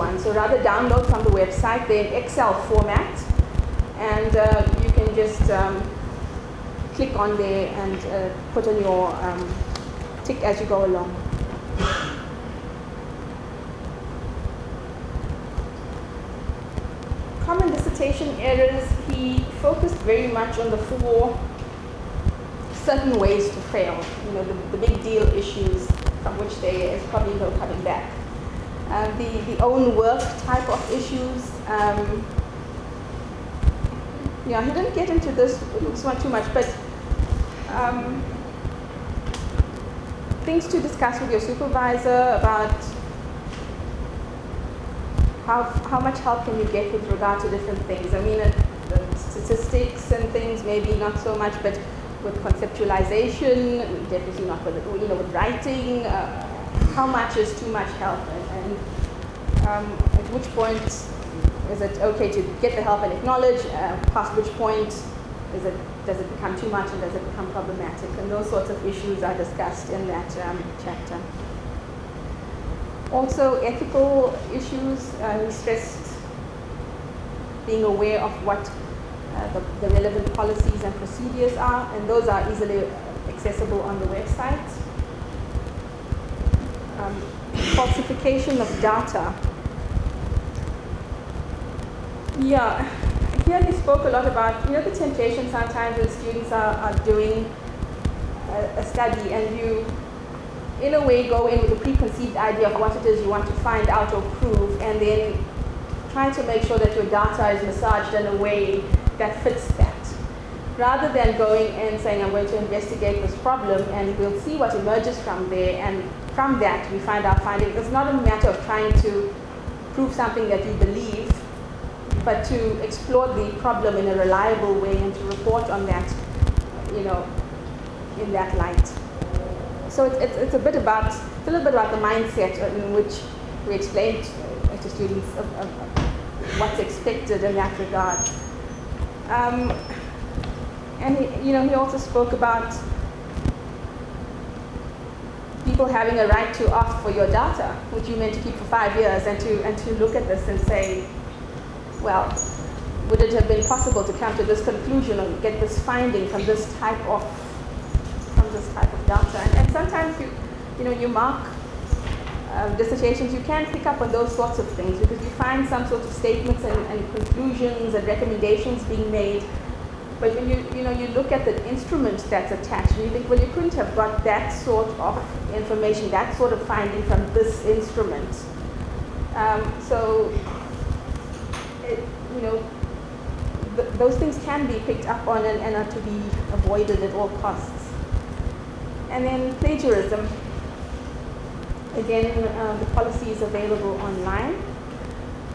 one. So rather download from the website, they're in Excel format, and you can just click on there and put on your tick as you go along. Common dissertation errors, he focused very much on the 4 certain ways to fail, the big deal issues from which there is probably no coming back. The own work type of issues, he didn't get into this one too much, but things to discuss with your supervisor about how much help can you get with regard to different things. I mean, the statistics and things, maybe not so much, but with conceptualization, definitely not with, with writing, how much is too much help, and at which point is it okay to get the help and acknowledge, past which point does it become too much and does it become problematic, and those sorts of issues are discussed in that chapter. Also, ethical issues, he stressed being aware of what the relevant policies and procedures are, and those are easily accessible on the website. Falsification of data. Yeah, here he spoke a lot about, the temptation sometimes when students are doing a study, and you, in a way, go in with a preconceived idea of what it is you want to find out or prove, and then try to make sure that your data is massaged in a way that fits that. Rather than going and saying, I'm going to investigate this problem, and we'll see what emerges from there, and from that we find our findings. It's not a matter of trying to prove something that you believe, but to explore the problem in a reliable way and to report on that, in that light. So it's a little bit about the mindset in which we explain to students of what's expected in that regard. And he also spoke about people having a right to ask for your data, which you meant to keep for 5 years, and to look at this and say, well, would it have been possible to come to this conclusion or get this finding from this type of data? And sometimes you mark dissertations, you can pick up on those sorts of things because you find some sorts of statements and conclusions and recommendations being made. But when you look at the instrument that's attached, and you think, well, you couldn't have got that sort of information, that sort of finding from this instrument. Those things can be picked up on and are to be avoided at all costs. And then plagiarism. Again, the policy is available online.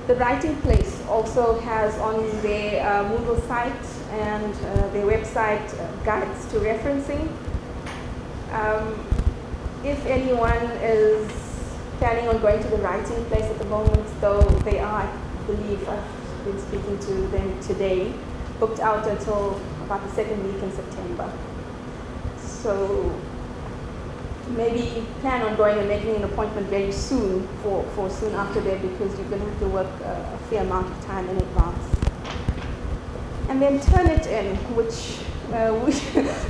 The Writing Place also has on their Moodle site and their website guides to referencing. If anyone is planning on going to the Writing Place at the moment, though they are, I believe, I've been speaking to them today, booked out until about the second week in September. So maybe plan on going and making an appointment very soon for soon after that, because you're going to have to work a fair amount of time in advance. And then Turnitin, which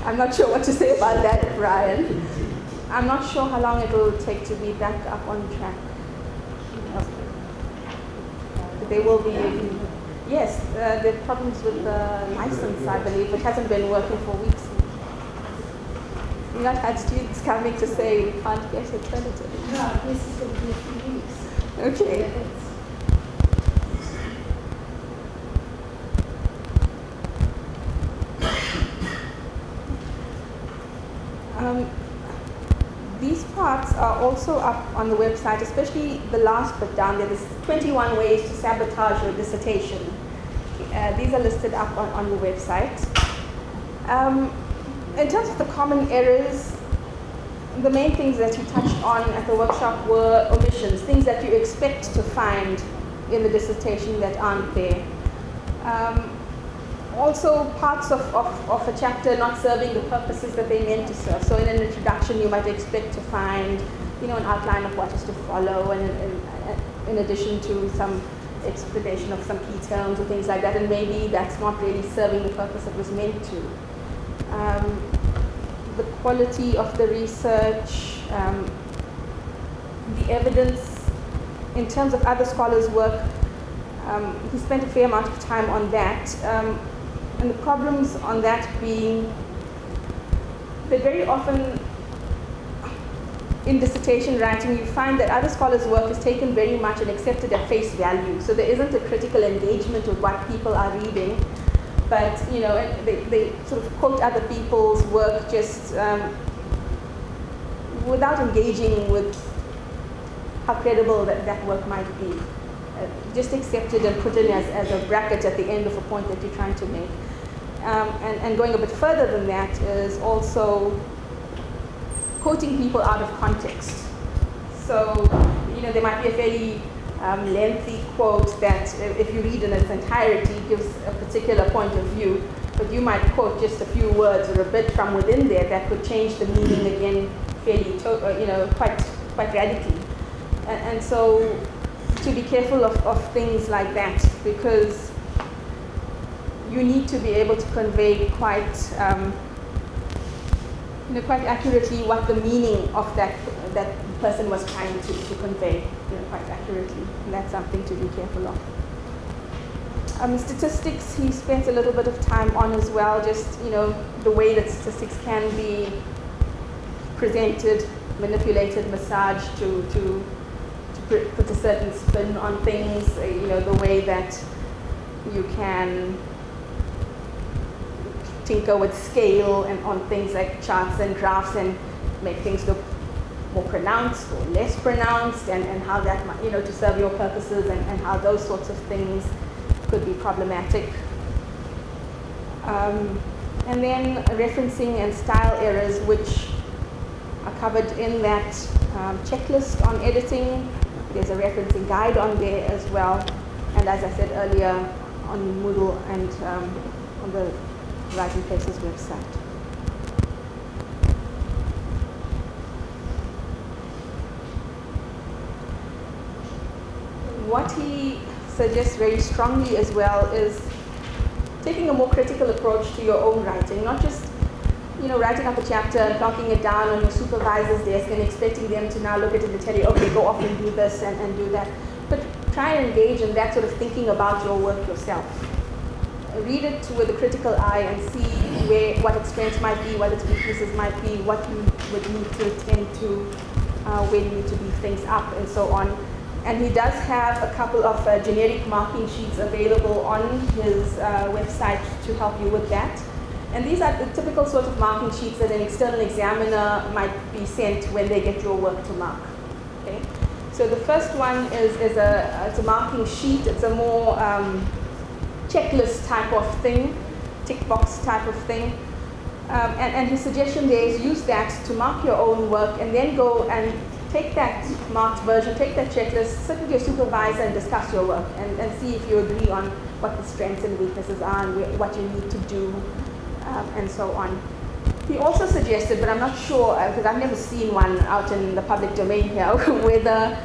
I'm not sure what to say about that, Brian. I'm not sure how long it will take to be back up on track. There will be, yes, there are problems with the license, I believe. It hasn't been working for weeks. We've not had students coming to say we can't get a Turnitin. No, this is going to be a few weeks. Okay. These parts are also up on the website, especially the last bit down there. There's 21 ways to sabotage your dissertation. These are listed up on the website. In terms of the common errors, the main things that you touched on at the workshop were omissions, things that you expect to find in the dissertation that aren't there. Also parts of a chapter not serving the purposes that they meant to serve. So in an introduction you might expect to find, an outline of what is to follow, and in addition to some explanation of some key terms or things like that, and maybe that's not really serving the purpose it was meant to. The quality of the research, the evidence in terms of other scholars' work, he spent a fair amount of time on that, and the problems on that being that very often in dissertation writing you find that other scholars' work is taken very much and accepted at face value, so there isn't a critical engagement with what people are reading, but you know, they sort of quote other people's work just without engaging with how credible that work might be. Just accepted and put in as a bracket at the end of a point that you're trying to make. And going a bit further than that is also quoting people out of context. So, you know, there might be a fairly lengthy quote that if you read in its entirety gives a particular point of view, but you might quote just a few words or a bit from within there that could change the meaning again fairly, quite radically. And so to be careful of things like that, because you need to be able to convey quite accurately what the meaning of that person was trying to convey, quite accurately. And that's something to be careful of. Statistics, he spent a little bit of time on as well, just, the way that statistics can be presented, manipulated, massaged to put a certain spin on things, the way that you can tinker with scale and on things like charts and graphs and make things look more pronounced or less pronounced, and how that might, to serve your purposes, and how those sorts of things could be problematic. And then referencing and style errors, which are covered in that checklist on editing. There's a referencing guide on there as well, and as I said earlier, on Moodle and on the Writing Places website. What he suggests very strongly as well is taking a more critical approach to your own writing, not just writing up a chapter and plonking it down on your supervisor's desk and expecting them to now look at it and tell you, okay, go off and do this and do that. But try and engage in that sort of thinking about your work yourself. Read it with a critical eye and see what its strengths might be, what its weaknesses might be, what you would need to attend to, where you need to beef things up, and so on. And he does have a couple of generic marking sheets available on his website to help you with that. And these are the typical sort of marking sheets that an external examiner might be sent when they get your work to mark. Okay? So the first one is it's a marking sheet. It's a more checklist type of thing, tick box type of thing. And his suggestion there is use that to mark your own work, and then go and take that marked version, take that checklist, sit with your supervisor and discuss your work, and see if you agree on what the strengths and weaknesses are and what you need to do. And so on. He also suggested, but I'm not sure, because I've never seen one out in the public domain here, whether,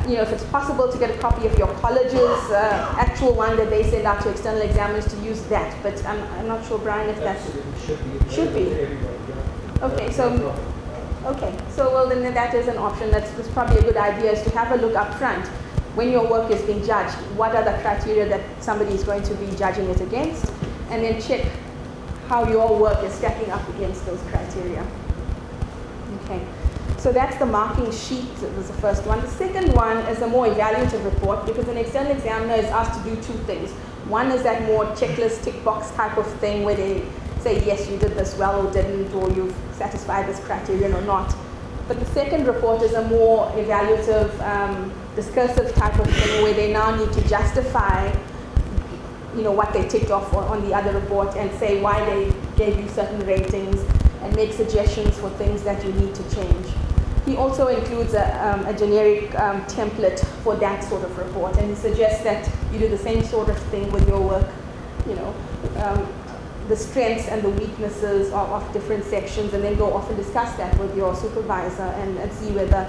if it's possible to get a copy of your college's actual one that they send out to external examiners, to use that. But I'm not sure, Brian, if that should be. Okay, so well then that is an option. That's probably a good idea, is to have a look up front when your work is being judged. What are the criteria that somebody is going to be judging it against, and then check how your work is stacking up against those criteria. Okay, so that's the marking sheet. That was the first one. The second one is a more evaluative report, because an external examiner is asked to do two things. One is that more checklist, tick box type of thing, where they say, yes, you did this well or didn't, or you've satisfied this criterion or not. But the second report is a more evaluative, discursive type of thing, where they now need to justify what they ticked off on the other report, and say why they gave you certain ratings, and make suggestions for things that you need to change. He also includes a generic template for that sort of report, and he suggests that you do the same sort of thing with your work, the strengths and the weaknesses of different sections, and then go off and discuss that with your supervisor, and see whether,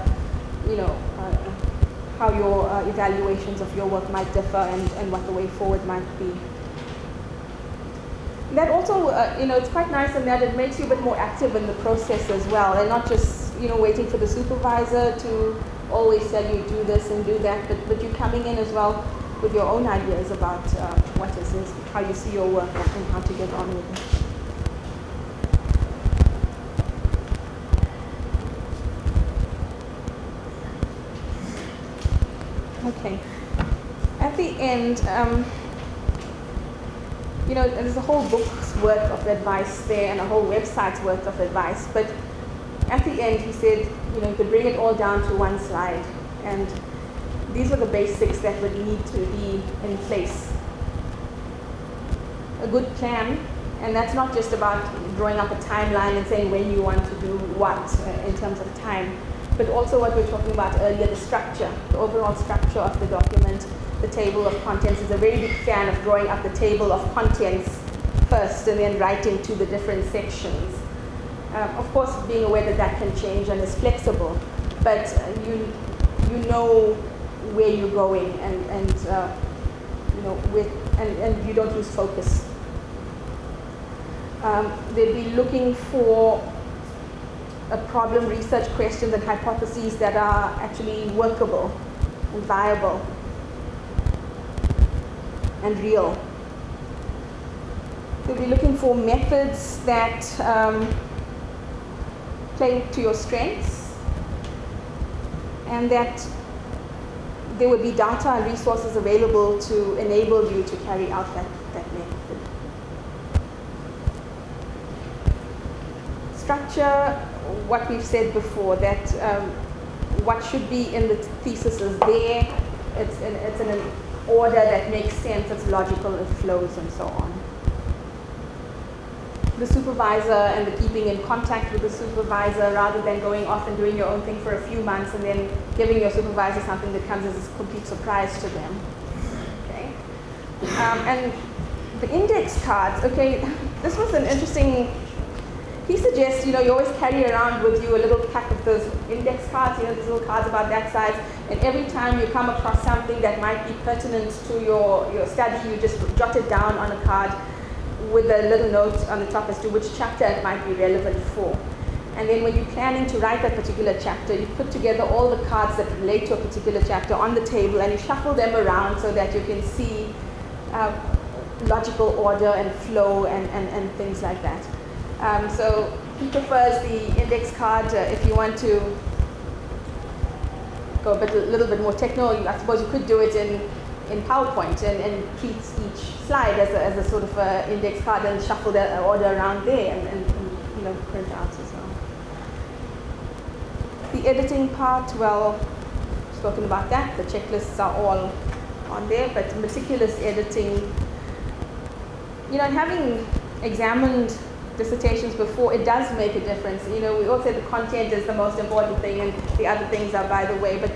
how your evaluations of your work might differ and what the way forward might be. That also, it's quite nice in that it makes you a bit more active in the process as well, and not just, waiting for the supervisor to always tell you do this and do that, but you coming in as well with your own ideas about what this is, how you see your work, and how to get on with it. Okay. At the end, there's a whole book's worth of advice there and a whole website's worth of advice, but at the end he said, you could bring it all down to one slide, and these are the basics that would need to be in place. A good plan, and that's not just about drawing up a timeline and saying when you want to do what in terms of time, but also what we were talking about earlier, the structure, the overall structure of the document. The table of contents is a very big fan of drawing up the table of contents first and then writing to the different sections. Of course, being aware that that can change and is flexible, but you know where you're going and you don't lose focus. They'll be looking for problem research questions and hypotheses that are actually workable and viable and real. They'll be looking for methods that play to your strengths, and that there would be data and resources available to enable you to carry out that method. Structure, what we've said before, that what should be in the thesis is there, it's in an order that makes sense, it's logical, it flows, and so on. The supervisor and the keeping in contact with the supervisor rather than going off and doing your own thing for a few months and then giving your supervisor something that comes as a complete surprise to them. Okay. And the index cards, okay, this was an interesting. He suggests, you always carry around with you a little pack of those index cards, these little cards about that size, and every time you come across something that might be pertinent to your study, you just jot it down on a card with a little note on the top as to which chapter it might be relevant for. And then when you're planning to write that particular chapter, you put together all the cards that relate to a particular chapter on the table, and you shuffle them around so that you can see logical order and flow and things like that. So he prefers the index card. If you want to go a little bit more technical, I suppose you could do it in PowerPoint and treat each slide as a sort of index card and shuffle the order around there and print out as well. The editing part, well, spoken about that. The checklists are all on there, but meticulous editing, having examined dissertations before, it does make a difference. We all say the content is the most important thing and the other things are by the way, but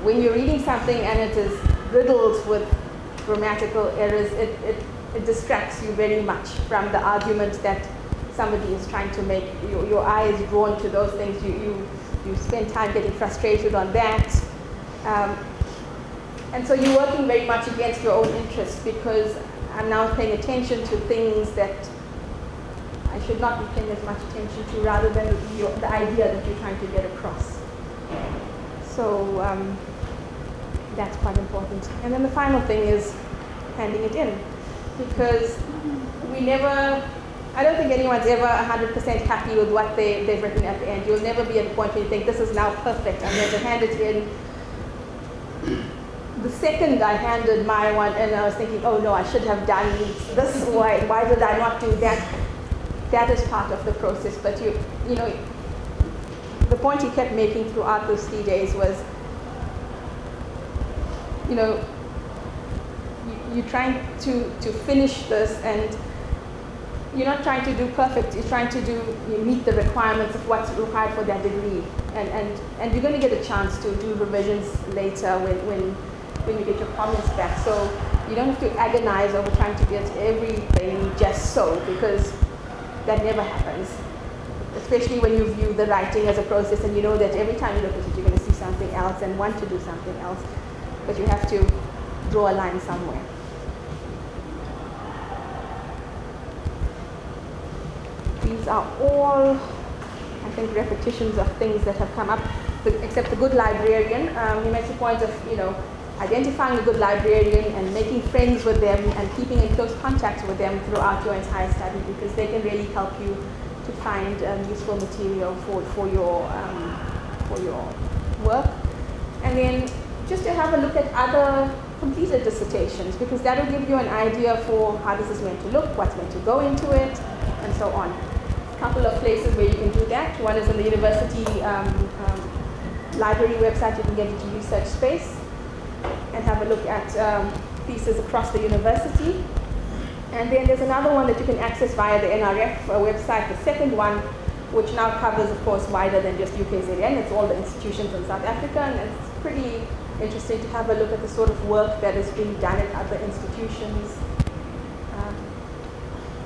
when you're reading something and it is riddled with grammatical errors, it distracts you very much from the argument that somebody is trying to make. Your eye is drawn to those things. You spend time getting frustrated on that. And so you're working very much against your own interest, because I'm now paying attention to things that I should not be paying as much attention to, rather than the idea that you're trying to get across. So that's quite important. And then the final thing is handing it in, because I don't think anyone's ever 100% happy with what they've written at the end. You'll never be at the point where you think, this is now perfect, I'm going to hand it in. The second I handed my one and I was thinking, oh no, I should have done this, why did I not do that? That is part of the process, but the point he kept making throughout those 3 days was, you're trying to finish this, and you're not trying to do perfect, you're trying to meet the requirements of what's required for that degree. And you're going to get a chance to do revisions later when you get your comments back. So you don't have to agonize over trying to get everything just so, because that never happens. Especially when you view the writing as a process and you know that every time you look at it, you're going to see some something else and want to do something else, but you have to draw a line somewhere. These are all, I think, repetitions of things that have come up, except the good librarian. He makes a point of, identifying a good librarian and making friends with them and keeping in close contact with them throughout your entire study, because they can really help you to find useful material for your work. And then just to have a look at other completed dissertations, because that will give you an idea for how this is meant to look, what's meant to go into it, and so on. A couple of places where you can do that. One is on the university library website. You can get into research space and have a look at pieces across the university. And then there's another one that you can access via the NRF website, the second one, which now covers, of course, wider than just UKZN. It's all the institutions in South Africa, and it's pretty interesting to have a look at the sort of work that is being done at other institutions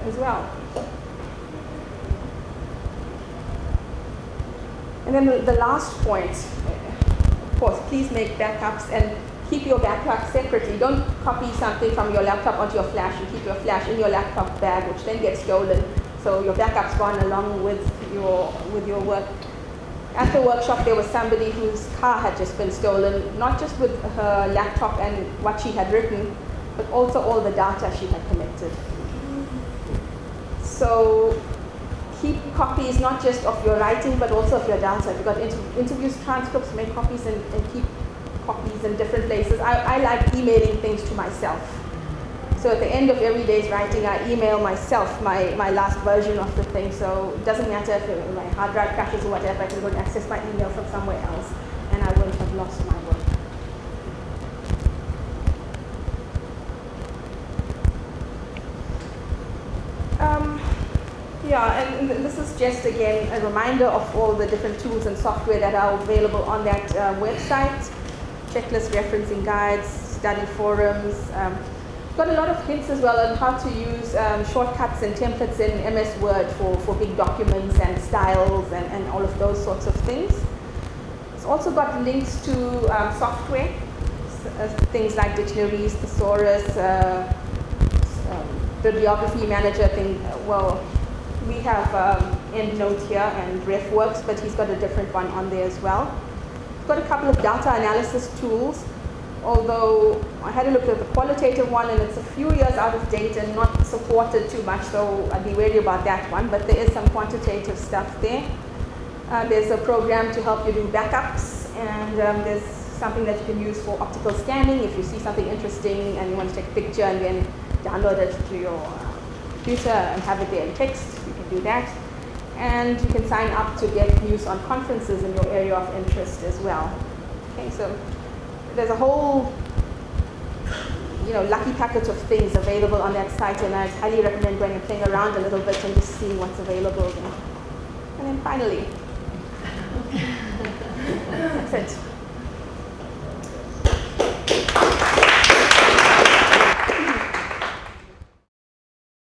as well. And then the last point, of course, please make backups and keep your backup separately. Don't copy something from your laptop onto your flash and keep your flash in your laptop bag, which then gets stolen. So your backup's gone along with your work. At the workshop, there was somebody whose car had just been stolen, not just with her laptop and what she had written, but also all the data she had collected. So keep copies not just of your writing, but also of your data. If you've got interviews, transcripts, make copies and keep copies in different places. I like emailing things to myself. So at the end of every day's writing, I email myself my last version of the thing. So it doesn't matter if my hard drive crashes or whatever, I can go and access my email from somewhere else, and I won't have lost my work. And this is just, again, a reminder of all the different tools and software that are available on that website. Checklist, referencing guides, study forums. Got a lot of hints as well on how to use shortcuts and templates in MS Word for big documents and styles and all of those sorts of things. It's also got links to software, things like dictionaries, thesaurus, bibliography manager thing. We have EndNote here and RefWorks, but he's got a different one on there as well. Got a couple of data analysis tools, although I had a look at the qualitative one and it's a few years out of date and not supported too much, so I'd be wary about that one, but there is some quantitative stuff there. There's a program to help you do backups, and there's something that you can use for optical scanning. If you see something interesting and you want to take a picture and then download it to your computer and have it there in text, you can do that. And you can sign up to get news on conferences in your area of interest as well. Okay, so there's a whole lucky packet of things available on that site, and I highly recommend going and playing around a little bit and just seeing what's available there. And then finally,